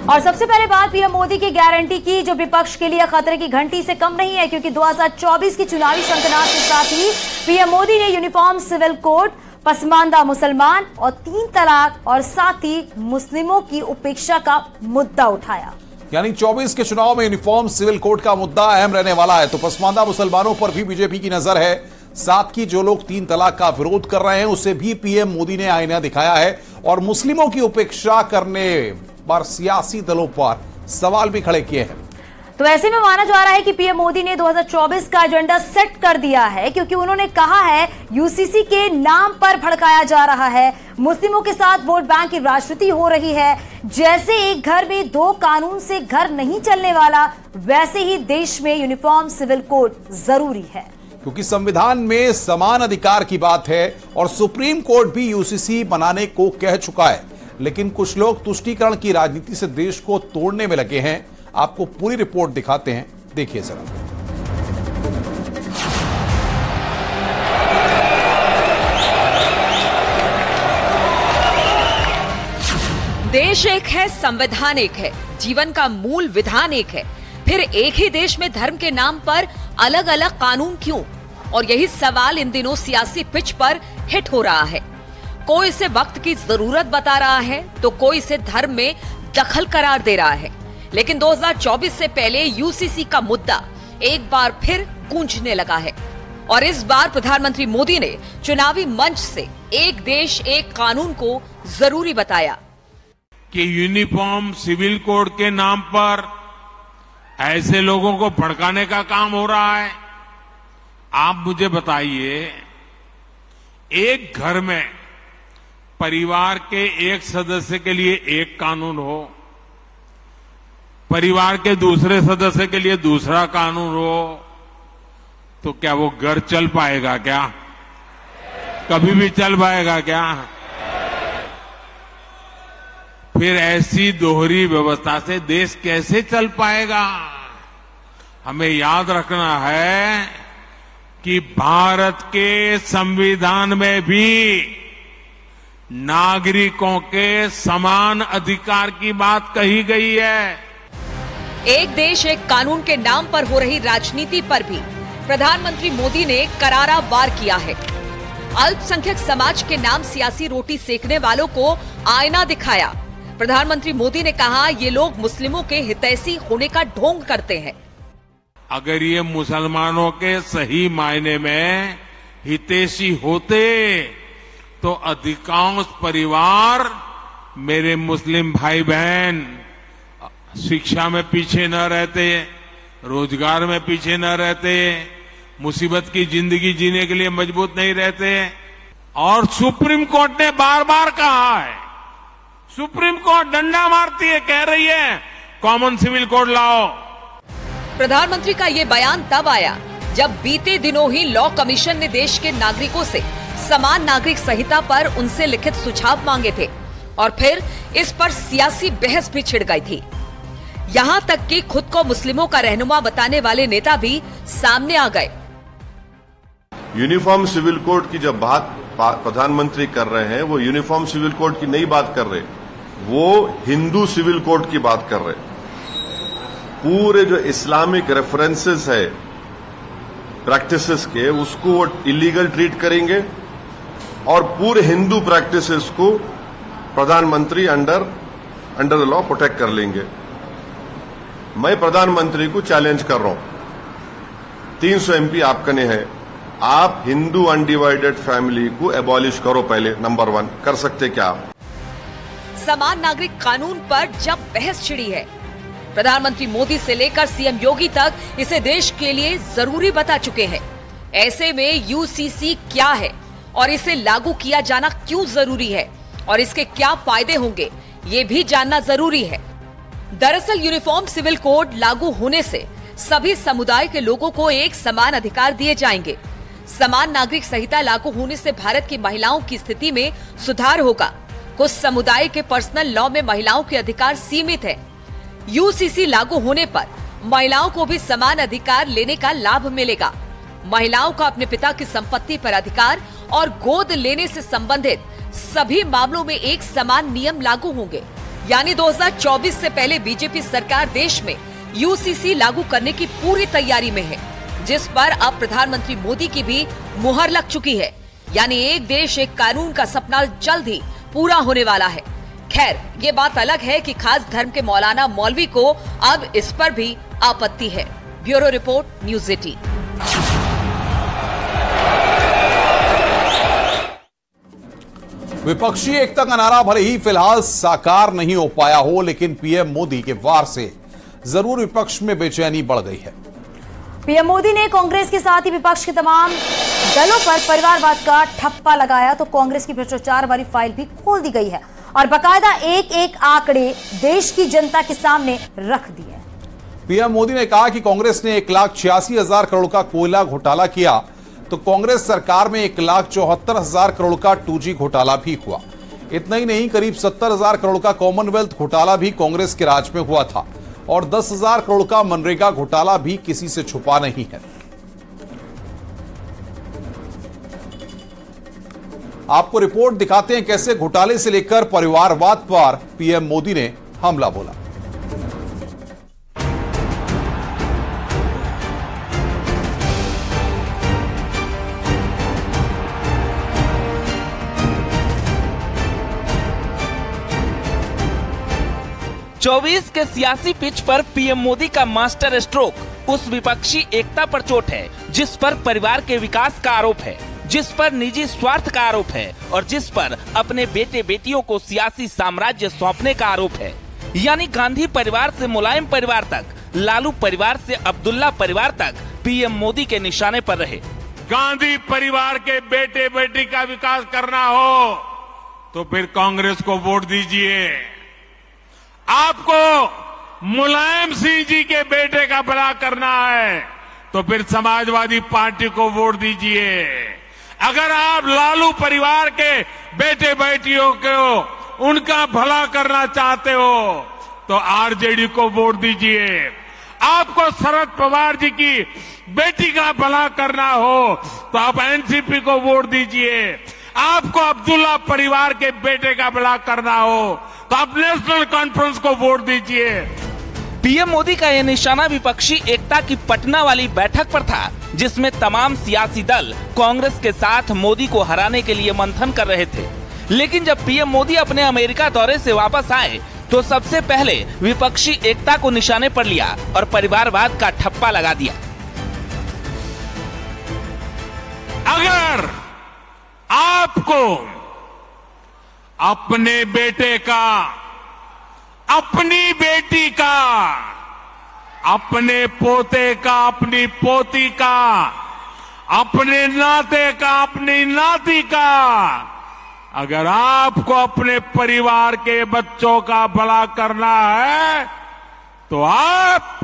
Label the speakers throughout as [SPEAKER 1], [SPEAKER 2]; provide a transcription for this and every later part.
[SPEAKER 1] और सबसे पहले बात पीएम मोदी की गारंटी की, जो विपक्ष के लिए खतरे की घंटी से कम नहीं है, क्योंकि 2024 की चुनावी शंखनाद के साथ ही पीएम मोदी ने यूनिफॉर्म सिविल कोड, पसमानदा मुसलमान और 3 तलाक और साथ ही मुस्लिमों की उपेक्षा का मुद्दा उठाया।
[SPEAKER 2] यानी 24 के चुनाव में यूनिफॉर्म सिविल कोड का मुद्दा अहम रहने वाला है। तो पसमानदा मुसलमानों पर भी बीजेपी की नजर है, साथ ही जो लोग 3 तलाक का विरोध कर रहे हैं उसे भी पीएम मोदी ने आईना दिखाया है और मुस्लिमों की उपेक्षा करने पर सियासी दलों पर सवाल भी खड़े किए हैं।
[SPEAKER 1] तो ऐसे में माना जा रहा है कि पीएम मोदी ने 2024 का एजेंडा सेट कर दिया है, क्योंकि उन्होंने कहा है यूसीसी के नाम पर भड़काया जा रहा है, मुस्लिमों के साथ वोट बैंक की राजनीति हो रही है। जैसे एक घर में 2 कानून से घर नहीं चलने वाला, वैसे ही देश में यूनिफॉर्म सिविल कोड जरूरी है,
[SPEAKER 2] क्योंकि संविधान में समान अधिकार की बात है और सुप्रीम कोर्ट भी यूसीसी बनाने को कह चुका है। लेकिन कुछ लोग तुष्टीकरण की राजनीति से देश को तोड़ने में लगे हैं। आपको पूरी रिपोर्ट दिखाते हैं, देखिए जरा।
[SPEAKER 3] देश एक है, संविधान एक है, जीवन का मूल विधान एक है, फिर एक ही देश में धर्म के नाम पर अलग अलग कानून क्यों? और यही सवाल इन दिनों सियासी पिच पर हिट हो रहा है। कोई इसे वक्त की जरूरत बता रहा है तो कोई इसे धर्म में दखल करार दे रहा है। लेकिन 2024 से पहले यूसीसी का मुद्दा एक बार फिर गूंजने लगा है और इस बार प्रधानमंत्री मोदी ने चुनावी मंच से एक देश एक कानून को जरूरी बताया
[SPEAKER 4] कि यूनिफॉर्म सिविल कोड के नाम पर ऐसे लोगों को भड़काने का काम हो रहा है। आप मुझे बताइए, एक घर में परिवार के एक सदस्य के लिए एक कानून हो, परिवार के दूसरे सदस्य के लिए दूसरा कानून हो, तो क्या वो घर चल पाएगा? क्या कभी भी चल पाएगा क्या? फिर ऐसी दोहरी व्यवस्था से देश कैसे चल पाएगा? हमें याद रखना है कि भारत के संविधान में भी नागरिकों के समान अधिकार की बात कही गई है।
[SPEAKER 3] एक देश एक कानून के नाम पर हो रही राजनीति पर भी प्रधानमंत्री मोदी ने करारा वार किया है। अल्पसंख्यक समाज के नाम सियासी रोटी सेकने वालों को आईना दिखाया। प्रधानमंत्री मोदी ने कहा, ये लोग मुस्लिमों के हितैषी होने का ढोंग करते हैं।
[SPEAKER 4] अगर ये मुसलमानों के सही मायने में हितैषी होते तो अधिकांश परिवार, मेरे मुस्लिम भाई बहन, शिक्षा में पीछे न रहते, रोजगार में पीछे न रहते, मुसीबत की जिंदगी जीने के लिए मजबूत नहीं रहते। और सुप्रीम कोर्ट ने बार बार कहा है, सुप्रीम कोर्ट डंडा मारती है, कह रही है कॉमन सिविल कोड लाओ।
[SPEAKER 3] प्रधानमंत्री का ये बयान तब आया जब बीते दिनों ही लॉ कमीशन ने देश के नागरिकों से समान नागरिक संहिता पर उनसे लिखित सुझाव मांगे थे और फिर इस पर सियासी बहस भी छिड़ गई थी। यहाँ तक कि खुद को मुस्लिमों का रहनुमा बताने वाले नेता भी सामने आ गए।
[SPEAKER 5] यूनिफॉर्म सिविल कोड की जब बात प्रधानमंत्री कर रहे हैं, वो यूनिफॉर्म सिविल कोड की नहीं बात कर रहे, वो हिंदू सिविल कोड की बात कर रहे। पूरे जो इस्लामिक रेफरेंसेस है प्रैक्टिसेस के, उसको वो इलीगल ट्रीट करेंगे और पूरे हिंदू प्रैक्टिसेस को प्रधानमंत्री अंडर द लॉ प्रोटेक्ट कर लेंगे। मैं प्रधानमंत्री को चैलेंज कर रहा हूं, 300 एमपी आपकने हैं, आप हिंदू अनडिवाइडेड फैमिली को एबॉलिश करो पहले, नंबर 1। कर सकते क्या आप?
[SPEAKER 3] समान नागरिक कानून पर जब बहस छिड़ी है, प्रधानमंत्री मोदी से लेकर सीएम योगी तक इसे देश के लिए जरूरी बता चुके हैं। ऐसे में यूसीसी क्या है और इसे लागू किया जाना क्यों जरूरी है और इसके क्या फायदे होंगे, ये भी जानना जरूरी है। दरअसल यूनिफॉर्म सिविल कोड लागू होने से सभी समुदाय के लोगों को एक समान अधिकार दिए जाएंगे। समान नागरिक संहिता लागू होने से भारत की महिलाओं की स्थिति में सुधार होगा। कुछ समुदाय के पर्सनल लॉ में महिलाओं के अधिकार सीमित है। यूसीसी लागू होने पर महिलाओं को भी समान अधिकार लेने का लाभ मिलेगा। महिलाओं का अपने पिता की संपत्ति पर अधिकार और गोद लेने से संबंधित सभी मामलों में एक समान नियम लागू होंगे। यानी 2024 से पहले बीजेपी सरकार देश में यूसीसी लागू करने की पूरी तैयारी में है, जिस पर अब प्रधानमंत्री मोदी की भी मुहर लग चुकी है। यानी एक देश एक कानून का सपना जल्द ही पूरा होने वाला है। खैर, ये बात अलग है कि खास धर्म के मौलाना मौलवी को अब इस पर भी आपत्ति है। Bureau report, news 18।
[SPEAKER 2] विपक्षी एकता का नारा भले ही फिलहाल साकार नहीं हो पाया हो, लेकिन पीएम मोदी के वार से जरूर विपक्ष में बेचैनी बढ़ गई है।
[SPEAKER 1] पीएम मोदी ने कांग्रेस के साथ ही विपक्ष के तमाम दलों पर परिवारवाद का ठप्पा लगाया तो कांग्रेस की भ्रष्टाचार वाली फाइल भी खोल दी गई है और बाकायदा एक एक आंकड़े देश की जनता के सामने रख दिए।
[SPEAKER 2] पीएम मोदी ने कहा कि कांग्रेस ने 1,86,000 करोड़ का कोयला घोटाला किया तो कांग्रेस सरकार में 1,74,000 करोड़ का 2G घोटाला भी हुआ। इतना ही नहीं, करीब 70,000 करोड़ का कॉमनवेल्थ घोटाला भी कांग्रेस के राज में हुआ था और 10,000 करोड़ का मनरेगा घोटाला भी किसी से छुपा नहीं है। आपको रिपोर्ट दिखाते हैं कैसे घोटाले से लेकर परिवारवाद पर पीएम मोदी ने हमला बोला।
[SPEAKER 6] चौबीस के सियासी पिच पर पीएम मोदी का मास्टर स्ट्रोक उस विपक्षी एकता पर चोट है जिस पर परिवार के विकास का आरोप है, जिस पर निजी स्वार्थ का आरोप है और जिस पर अपने बेटे बेटियों को सियासी साम्राज्य सौंपने का आरोप है। यानी गांधी परिवार से मुलायम परिवार तक, लालू परिवार से अब्दुल्ला परिवार तक पीएम मोदी के निशाने पर रहे।
[SPEAKER 4] गांधी परिवार के बेटे बेटी का विकास करना हो तो फिर कांग्रेस को वोट दीजिए। आपको मुलायम सिंह जी के बेटे का भला करना है तो फिर समाजवादी पार्टी को वोट दीजिए। अगर आप लालू परिवार के बेटे बेटियों को उनका भला करना चाहते हो तो आरजेडी को वोट दीजिए। आपको शरद पवार जी की बेटी का भला करना हो तो आप एनसीपी को वोट दीजिए। आपको अब्दुल्ला परिवार के बेटे का भला करना हो तो आप नेशनल कॉन्फ्रेंस को वोट दीजिए।
[SPEAKER 6] पीएम मोदी का यह निशाना विपक्षी एकता की पटना वाली बैठक पर था, जिसमें तमाम सियासी दल कांग्रेस के साथ मोदी को हराने के लिए मंथन कर रहे थे। लेकिन जब पीएम मोदी अपने अमेरिका दौरे से वापस आए तो सबसे पहले विपक्षी एकता को निशाने पर लिया और परिवारवाद का ठप्पा लगा दिया।
[SPEAKER 4] अगर आपको अपने बेटे का, अपनी बेटी का, अपने पोते का, अपनी पोती का, अपने नाते का, अपनी नाती का, अगर आपको अपने परिवार के बच्चों का भला करना है तो आप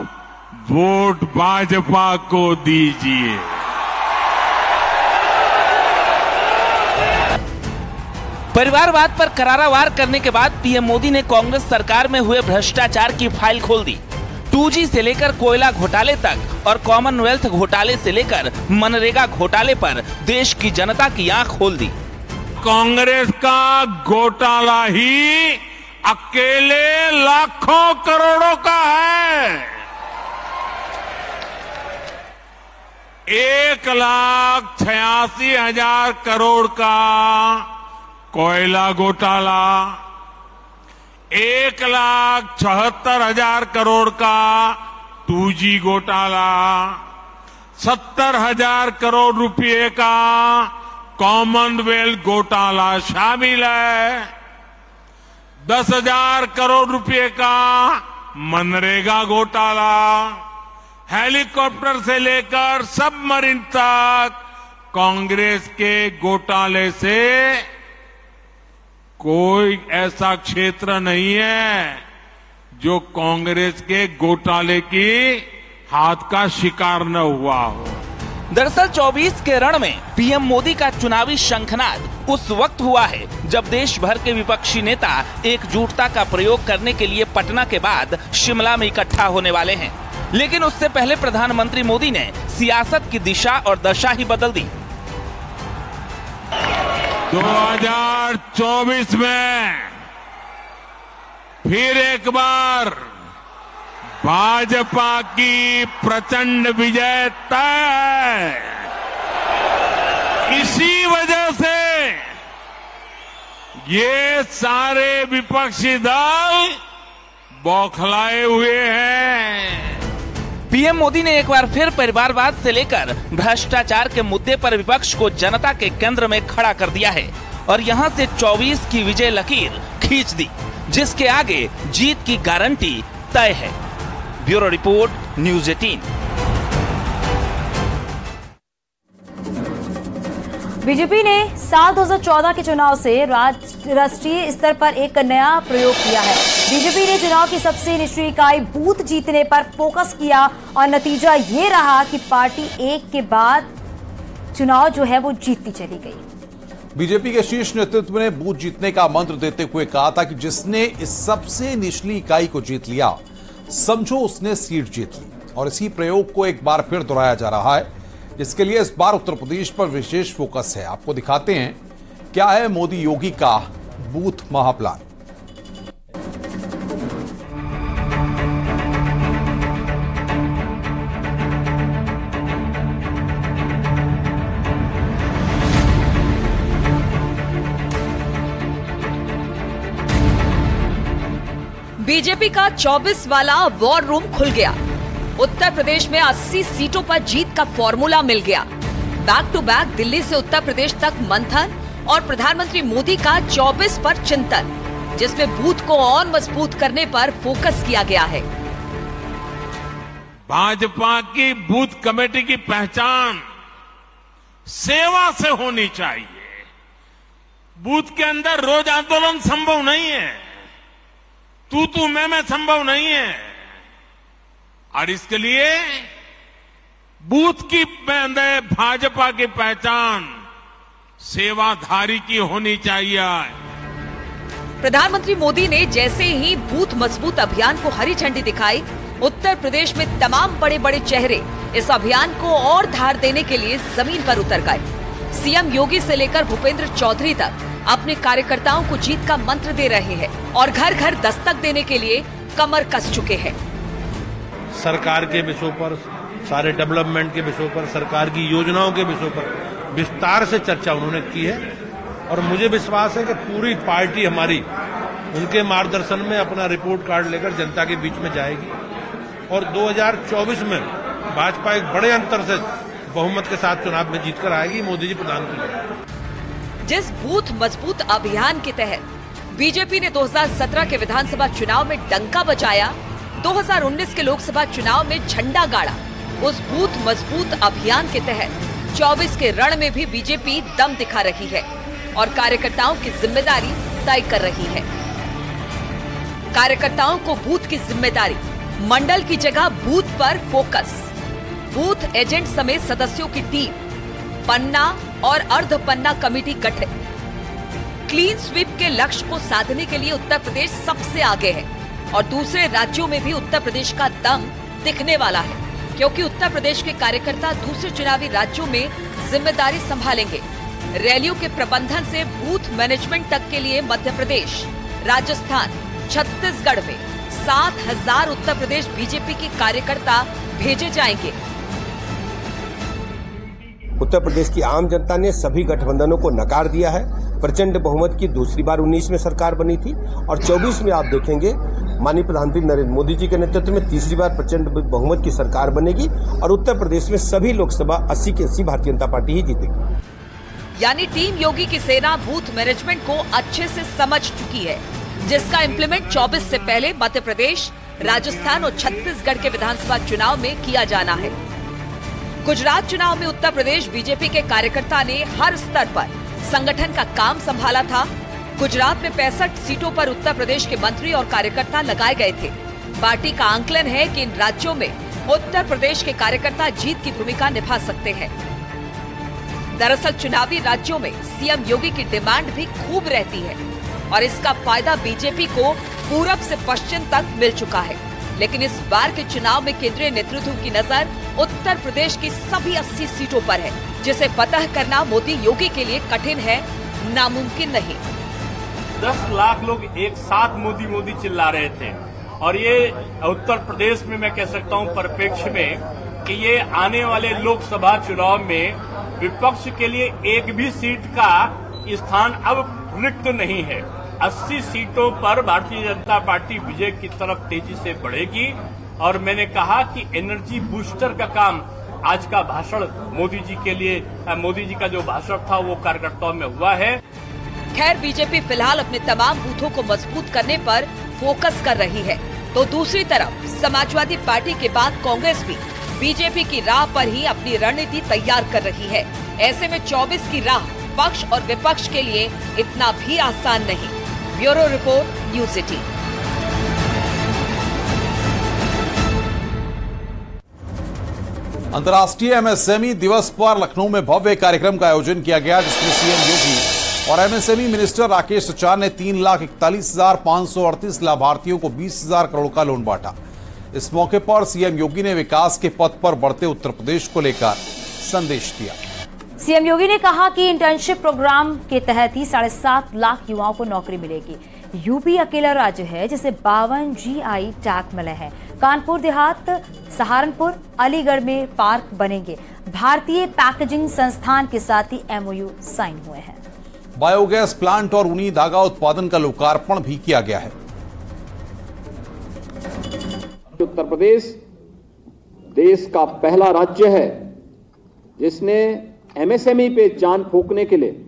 [SPEAKER 4] वोट भाजपा को दीजिए।
[SPEAKER 6] परिवारवाद पर करारा वार करने के बाद पीएम मोदी ने कांग्रेस सरकार में हुए भ्रष्टाचार की फाइल खोल दी। 2G से लेकर कोयला घोटाले तक और कॉमनवेल्थ घोटाले से लेकर मनरेगा घोटाले पर देश की जनता की आंख खोल दी।
[SPEAKER 4] कांग्रेस का घोटाला ही अकेले लाखों करोड़ों का है। 1,86,000 करोड़ का कोयला घोटाला, 1,76,000 करोड़ का 2G घोटाला, 70,000 करोड़ रुपए का कॉमनवेल्थ घोटाला शामिल है, 10,000 करोड़ रुपए का मनरेगा घोटाला, हेलीकॉप्टर से लेकर सबमरीन तक कांग्रेस के घोटाले से कोई ऐसा क्षेत्र नहीं है जो कांग्रेस के घोटाले की हाथ का शिकार न हुआ हो।
[SPEAKER 6] दरअसल 24 के रण में पीएम मोदी का चुनावी शंखनाद उस वक्त हुआ है जब देश भर के विपक्षी नेता एकजुटता का प्रयोग करने के लिए पटना के बाद शिमला में इकट्ठा होने वाले हैं। लेकिन उससे पहले प्रधानमंत्री मोदी ने सियासत की दिशा और दशा ही बदल दी।
[SPEAKER 4] 2024 में फिर एक बार भाजपा की प्रचंड विजय तय है। इसी वजह से ये सारे विपक्षी दल बौखलाए हुए हैं।
[SPEAKER 6] पीएम मोदी ने एक बार फिर परिवारवाद से लेकर भ्रष्टाचार के मुद्दे पर विपक्ष को जनता के केंद्र में खड़ा कर दिया है और यहां से 24 की विजय लकीर खींच दी, जिसके आगे जीत की गारंटी तय है। Bureau report, news 18।
[SPEAKER 1] बीजेपी ने साल 2014 के चुनाव से राष्ट्रीय स्तर पर एक नया प्रयोग किया है। बीजेपी ने चुनाव की सबसे निचली इकाई बूथ जीतने पर फोकस किया और नतीजा ये रहा कि पार्टी एक के बाद चुनाव जो है वो जीतती चली गई।
[SPEAKER 2] बीजेपी के शीर्ष नेतृत्व ने बूथ जीतने का मंत्र देते हुए कहा था कि जिसने इस सबसे निचली इकाई को जीत लिया, समझो उसने सीट जीत ली। और इसी प्रयोग को एक बार फिर दोहराया जा रहा है, जिसके लिए इस बार उत्तर प्रदेश पर विशेष फोकस है। आपको दिखाते हैं क्या है मोदी योगी का बूथ महाप्लान।
[SPEAKER 3] बीजेपी का 24 वाला वॉर रूम खुल गया। उत्तर प्रदेश में 80 सीटों पर जीत का फॉर्मूला मिल गया। बैक टू बैक दिल्ली से उत्तर प्रदेश तक मंथन और प्रधानमंत्री मोदी का 24 पर चिंतन, जिसमें बूथ को और मजबूत करने पर फोकस किया गया है।
[SPEAKER 4] भाजपा की बूथ कमेटी की पहचान सेवा से होनी चाहिए। बूथ के अंदर रोज आंदोलन संभव नहीं है, तू मैं संभव नहीं है, और इसके लिए बूथ की भाजपा की पहचान सेवाधारी की होनी चाहिए।
[SPEAKER 3] प्रधानमंत्री मोदी ने जैसे ही बूथ मजबूत अभियान को हरी झंडी दिखाई, उत्तर प्रदेश में तमाम बड़े बड़े चेहरे इस अभियान को और धार देने के लिए जमीन पर उतर गए। सीएम योगी से लेकर भूपेंद्र चौधरी तक अपने कार्यकर्ताओं को जीत का मंत्र दे रहे हैं और घर घर दस्तक देने के लिए कमर कस चुके हैं।
[SPEAKER 7] सरकार के विषयों पर, सारे डेवलपमेंट के विषयों पर, सरकार की योजनाओं के विषयों पर विस्तार से चर्चा उन्होंने की है और मुझे विश्वास है कि पूरी पार्टी हमारी उनके मार्गदर्शन में अपना रिपोर्ट कार्ड लेकर जनता के बीच में जाएगी और 2024 में भाजपा एक बड़े अंतर से बहुमत के साथ चुनाव में जीतकर आएगी। मोदी जी प्रधानमंत्री।
[SPEAKER 3] जिस बूथ मजबूत अभियान के तहत बीजेपी ने 2017 के विधानसभा चुनाव में डंका बजाया, 2019 के लोकसभा चुनाव में झंडा गाड़ा, उस बूथ मजबूत अभियान के तहत 24 के रण में भी बीजेपी दम दिखा रही है और कार्यकर्ताओं की जिम्मेदारी तय कर रही है। कार्यकर्ताओं को बूथ की जिम्मेदारी, मंडल की जगह बूथ पर फोकस, बूथ एजेंट समेत सदस्यों की टीम, पन्ना और अर्ध पन्ना कमेटी गठित। क्लीन स्वीप के लक्ष्य को साधने के लिए उत्तर प्रदेश सबसे आगे है और दूसरे राज्यों में भी उत्तर प्रदेश का दम दिखने वाला है, क्योंकि उत्तर प्रदेश के कार्यकर्ता दूसरे चुनावी राज्यों में जिम्मेदारी संभालेंगे। रैलियों के प्रबंधन से बूथ मैनेजमेंट तक के लिए मध्य प्रदेश, राजस्थान, छत्तीसगढ़ में 7,000 उत्तर प्रदेश बीजेपी के कार्यकर्ता भेजे जाएंगे।
[SPEAKER 8] उत्तर प्रदेश की आम जनता ने सभी गठबंधनों को नकार दिया है। प्रचंड बहुमत की दूसरी बार 19 में सरकार बनी थी और 24 में आप देखेंगे माननीय प्रधानमंत्री नरेंद्र मोदी जी के नेतृत्व में तीसरी बार प्रचंड बहुमत की सरकार बनेगी और उत्तर प्रदेश में सभी लोकसभा 80 के 80 भारतीय जनता पार्टी ही जीतेगी।
[SPEAKER 3] यानी टीम योगी की सेना बूथ मैनेजमेंट को अच्छे से समझ चुकी है, जिसका इम्प्लीमेंट 24 से पहले मध्य प्रदेश, राजस्थान और छत्तीसगढ़ के विधानसभा चुनाव में किया जाना है। गुजरात चुनाव में उत्तर प्रदेश बीजेपी के कार्यकर्ता ने हर स्तर पर संगठन का काम संभाला था। गुजरात में 65 सीटों पर उत्तर प्रदेश के मंत्री और कार्यकर्ता लगाए गए थे। पार्टी का आंकलन है कि इन राज्यों में उत्तर प्रदेश के कार्यकर्ता जीत की भूमिका निभा सकते हैं। दरअसल चुनावी राज्यों में सीएम योगी की डिमांड भी खूब रहती है और इसका फायदा बीजेपी को पूरब से पश्चिम तक मिल चुका है। लेकिन इस बार के चुनाव में केंद्रीय नेतृत्व की नजर उत्तर प्रदेश की सभी 80 सीटों पर है, जिसे फतह करना मोदी योगी के लिए कठिन है, नामुमकिन नहीं।
[SPEAKER 9] 10 लाख लोग एक साथ मोदी मोदी चिल्ला रहे थे। और ये उत्तर प्रदेश में मैं कह सकता हूं परिप्रेक्ष्य में कि ये आने वाले लोकसभा चुनाव में विपक्ष के लिए एक भी सीट का स्थान अब रिक्त नहीं है। 80 सीटों पर भारतीय जनता पार्टी विजय की तरफ तेजी से बढ़ेगी। और मैंने कहा कि एनर्जी बूस्टर का काम आज का भाषण मोदी जी के लिए, मोदी जी का जो भाषण था वो कार्यकर्ताओं में हुआ है।
[SPEAKER 3] खैर, बीजेपी फिलहाल अपने तमाम बूथों को मजबूत करने पर फोकस कर रही है, तो दूसरी तरफ समाजवादी पार्टी के बाद कांग्रेस भी बीजेपी की राह पर ही अपनी रणनीति तैयार कर रही है। ऐसे में 24 की राह पक्ष और विपक्ष के लिए इतना भी आसान नहीं। Bureau report, news city.
[SPEAKER 2] अंतर्राष्ट्रीय एमएसएमई दिवस पर लखनऊ में भव्य कार्यक्रम का आयोजन किया गया, जिसमें सीएम योगी और एमएसएमई मिनिस्टर राकेश टिचार ने 3,41,538 लाभार्थियों को 20,000 करोड़ का लोन बांटा। इस मौके पर सीएम योगी ने विकास के पथ पर बढ़ते उत्तर प्रदेश को लेकर संदेश दिया।
[SPEAKER 1] सीएम योगी ने कहा कि इंटर्नशिप प्रोग्राम के तहत ही 7.5 लाख युवाओं को नौकरी मिलेगी। यूपी अकेला राज्य है जिसे 52 GI टैग मिले हैं। कानपुर देहात, सहारनपुर, अलीगढ़ में पार्क बनेंगे। भारतीय पैकेजिंग संस्थान के साथ ही MOU साइन हुए हैं।
[SPEAKER 2] बायोगैस प्लांट और ऊनी धागा उत्पादन का लोकार्पण भी किया गया है।
[SPEAKER 10] उत्तर प्रदेश देश का पहला राज्य है जिसने MSME पे जान फूंकने के लिए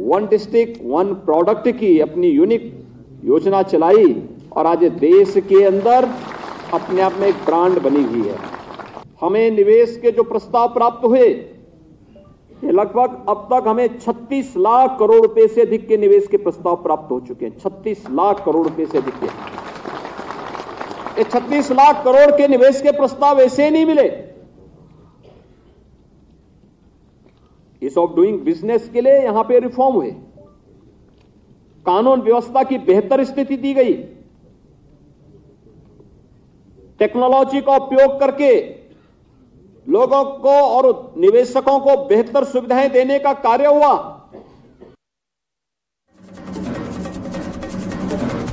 [SPEAKER 10] वन डिस्ट्रिक्ट वन प्रोडक्ट की अपनी यूनिक योजना चलाई और आज देश के अंदर अपने आप में एक ब्रांड बनी हुई है। हमें निवेश के जो प्रस्ताव प्राप्त हुए, लगभग अब तक हमें 36 लाख करोड़ रुपए से अधिक के निवेश के प्रस्ताव प्राप्त हो चुके हैं। 36 लाख करोड़ रुपए से अधिक के। ये 36 लाख करोड़ के निवेश के प्रस्ताव ऐसे नहीं मिले। इस ऑफ डूइंग बिजनेस के लिए यहां पे रिफॉर्म हुए, कानून व्यवस्था की बेहतर स्थिति दी गई, टेक्नोलॉजी का उपयोग करके लोगों को और निवेशकों को बेहतर सुविधाएं देने का कार्य हुआ।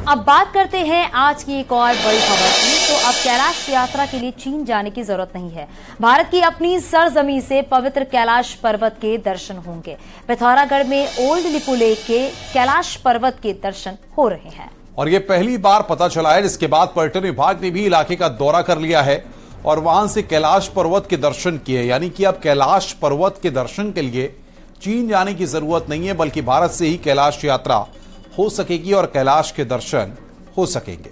[SPEAKER 1] अब बात करते हैं आज की एक और बड़ी खबर की। तो अब कैलाश यात्रा के लिए चीन जाने की जरूरत नहीं है। भारत की अपनी सरजमीन से पवित्र कैलाश पर्वत के दर्शन होंगे। पिथौरागढ़ में ओल्ड लिपू लेक के कैलाश पर्वत के दर्शन हो रहे हैं।
[SPEAKER 2] और ये पहली बार पता चला है, जिसके बाद पर्यटन विभाग ने भी इलाके का दौरा कर लिया है और वहां से कैलाश पर्वत के दर्शन किए। यानी कि अब कैलाश पर्वत के दर्शन के लिए चीन जाने की जरूरत नहीं है, बल्कि भारत से ही कैलाश यात्रा हो सकेगी और कैलाश के दर्शन हो सकेंगे।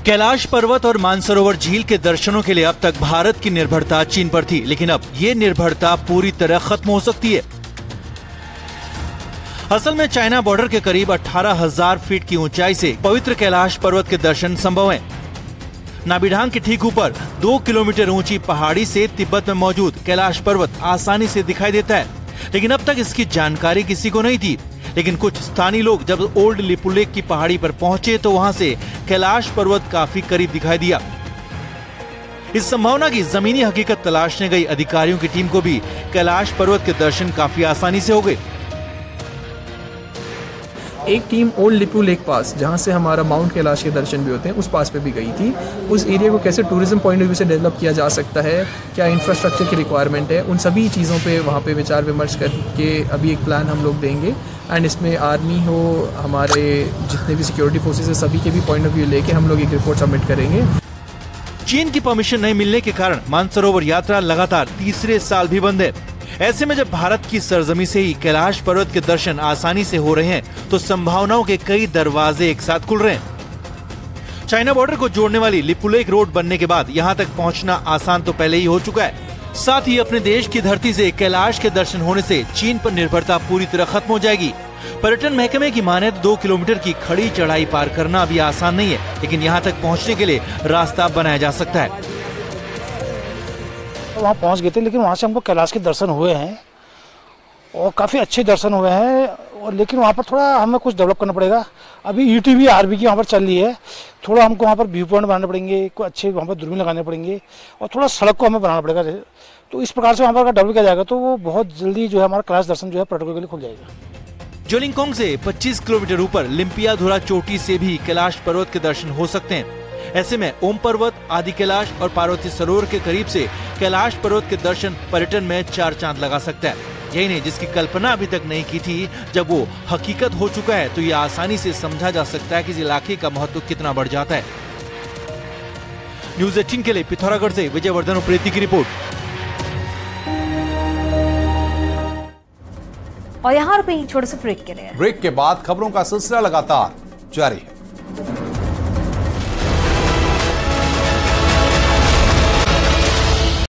[SPEAKER 11] कैलाश पर्वत और मानसरोवर झील के दर्शनों के लिए अब तक भारत की निर्भरता चीन पर थी, लेकिन अब ये निर्भरता पूरी तरह खत्म हो सकती है। असल में चाइना बॉर्डर के करीब 18,000 फीट की ऊंचाई से पवित्र कैलाश पर्वत के दर्शन संभव हैं। नाबिढांग के ठीक ऊपर 2 किलोमीटर ऊंची पहाड़ी से तिब्बत में मौजूद कैलाश पर्वत आसानी से दिखाई देता है, लेकिन अब तक इसकी जानकारी किसी को नहीं थी। लेकिन कुछ स्थानीय लोग जब ओल्ड लिपू लेक की पहाड़ी पर पहुंचे तो वहां से कैलाश पर्वत काफी करीब दिखाई दिया। इस संभावना की जमीनी हकीकत तलाशने गई अधिकारियों की टीम को भी कैलाश पर्वत के दर्शन काफी आसानी से हो गए।
[SPEAKER 12] एक टीम ओल्ड लिपू लेक पास, जहाँ से हमारा माउंट कैलाश के दर्शन भी होते हैं, उस पास पे भी गई थी। उस एरिया को कैसे टूरिज्म पॉइंट ऑफ व्यू से डेवलप किया जा सकता है, क्या इंफ्रास्ट्रक्चर की रिक्वायरमेंट है, उन सभी चीज़ों पे वहाँ पे विचार विमर्श करके अभी एक प्लान हम लोग देंगे। एंड इसमें आर्मी हो, हमारे जितने भी सिक्योरिटी फोर्सेस है, सभी के भी पॉइंट ऑफ व्यू लेके हम लोग एक रिपोर्ट सबमिट करेंगे।
[SPEAKER 11] चीन की परमिशन नहीं मिलने के कारण मानसरोवर यात्रा लगातार तीसरे साल भी बंद है। ऐसे में जब भारत की सरजमी से ही कैलाश पर्वत के दर्शन आसानी से हो रहे हैं, तो संभावनाओं के कई दरवाजे एक साथ खुल रहे हैं। चाइना बॉर्डर को जोड़ने वाली लिपू लेक रोड बनने के बाद यहाँ तक पहुँचना आसान तो पहले ही हो चुका है। साथ ही अपने देश की धरती से कैलाश के दर्शन होने से चीन पर निर्भरता पूरी तरह खत्म हो जाएगी। पर्यटन महकमे की माने तो 2 किलोमीटर की खड़ी चढ़ाई पार करना अभी आसान नहीं है, लेकिन यहाँ तक पहुँचने के लिए रास्ता बनाया जा सकता है।
[SPEAKER 13] वहाँ पहुँच गए थे, लेकिन वहाँ से हमको कैलाश के दर्शन हुए हैं और काफ़ी अच्छे दर्शन हुए हैं। और लेकिन वहाँ पर थोड़ा हमें कुछ डेवलप करना पड़ेगा। अभी यूटीवी आरबी की वहाँ पर चल रही है, थोड़ा हमको वहाँ पर व्यू पॉइंट बनाने पड़ेंगे, कोई अच्छे वहाँ पर दूरबीन लगाने पड़ेंगे और थोड़ा सड़क को हमें बनाना पड़ेगा। तो इस प्रकार से वहाँ पर अगर डेवलप किया जाएगा तो वो बहुत जल्दी जो है हमारा कैलाश दर्शन जो है पर्यटकों के लिए खुल जाएगा।
[SPEAKER 11] ज्योलिंगकोंग से 25 किलोमीटर ऊपर लिम्पियाधुरा चोटी से भी कैलाश पर्वत के दर्शन हो सकते हैं। ऐसे में ओम पर्वत, आदि कैलाश और पार्वती सरोवर के करीब से कैलाश पर्वत के दर्शन पर्यटन में 4 चांद लगा सकता है। यही नहीं, जिसकी कल्पना अभी तक नहीं की थी, जब वो हकीकत हो चुका है तो ये आसानी से समझा जा सकता है कि इस इलाके का महत्व कितना बढ़ जाता है। न्यूज़ 18 के लिए पिथौरागढ़ से विजयवर्धन उप्रेती की रिपोर्ट।
[SPEAKER 1] और यहाँ रुपये छोटे से ब्रेक के लिए।
[SPEAKER 2] ब्रेक के बाद खबरों का सिलसिला लगातार जारी है।